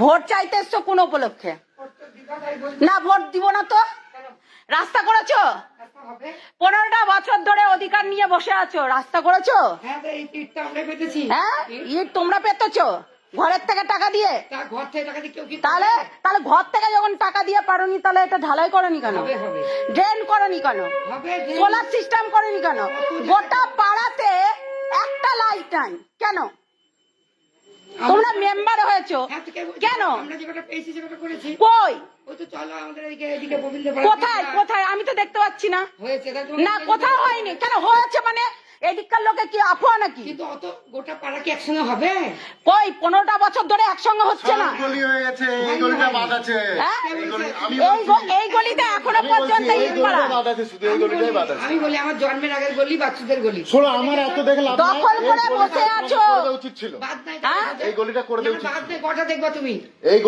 Vote চাইতে এসছো কোন উপলক্ষে? না ভোট দিব না তো। রাস্তা করেছো? 15টা বছর ধরে অধিকার নিয়ে বসে আছো, রাস্তা করেছো? হ্যাঁ, ইট তোমরা পেতেছো ঘরের থেকে টাকা দিয়ে। তাহলে তাহলে ঘর থেকে যখন টাকা দিয়ে পারোনি, তাহলে এটা ঢালাই করনি কেন? ড্রেন করনি কেন? সোলার সিস্টেম করনি কেন? গোটা পাড়াতে একটা লাইট নাই কেন? তোমরা মেম্বার হয়েছো কেন? কই কোথায় কোথায়? আমি তো দেখতে পাচ্ছি না। না কোথাও হয়নি। কেন হয়েছে মানে এদিককার লোকে কি আফোয়া নাকি? গোটা পাড়া কি একসঙ্গে হবে? কই 15টা বছর ধরে একসঙ্গে হচ্ছে না। এই গলিতে এখনো পর্যন্ত আমি বলি আমার জন্মের আগের গলি, বাচ্চাদের গলি। শোনো, আমার এত দেখে লাভ নাই। দখল করে বসে আছো। উচিত ছিল বাদ নাই, এই গলিটা করে দেওয়া উচিত। বাদ নাই, কটা দেখবা তুমি? এই